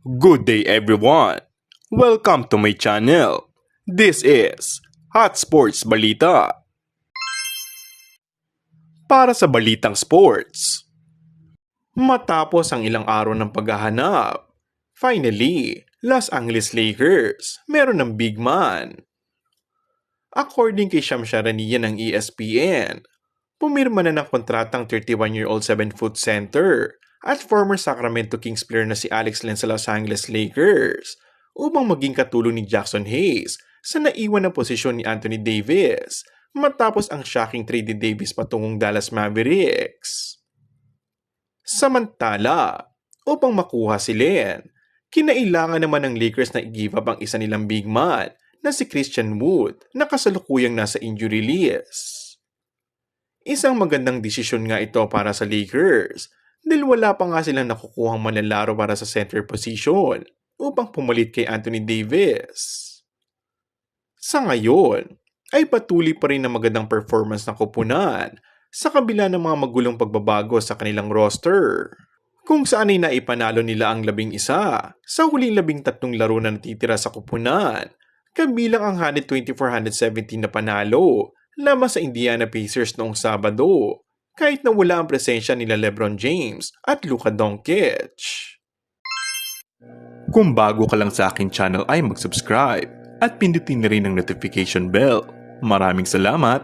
Good day everyone! Welcome to my channel. This is Hot Sports Balita. Para sa balitang sports, matapos ang ilang araw ng paghahanap, finally, Los Angeles Lakers meron ng big man. According kay Shams Charania ng ESPN, pumirma na ng kontratang 31-year-old 7-foot center at former Sacramento Kings player na si Alex Len sa Los Angeles Lakers upang maging katulong ni Jackson Hayes sa naiwan na posisyon ni Anthony Davis matapos ang shocking trade ni Davis patungong Dallas Mavericks. Samantala, upang makuha si Len, kinailangan naman ng Lakers na i-give up ang isa nilang big man na si Christian Wood na kasalukuyang nasa injury list. Isang magandang desisyon nga ito para sa Lakers dahil wala pa nga silang nakukuhang manlalaro para sa center position upang pumalit kay Anthony Davis. Sa ngayon, ay patuloy pa rin ang magandang performance ng koponan sa kabila ng mga magulong pagbabago sa kanilang roster. Kung saan ay naipanalo nila ang 11 sa huling 13 laro na natitira sa koponan, kabilang ang 124-117 na panalo lamang sa Indiana Pacers noong Sabado, kahit na wala ang presensya nila LeBron James at Luka Doncic. Kung bago ka lang sa aking channel ay mag-subscribe at pindutin na rin ang notification bell. Maraming salamat!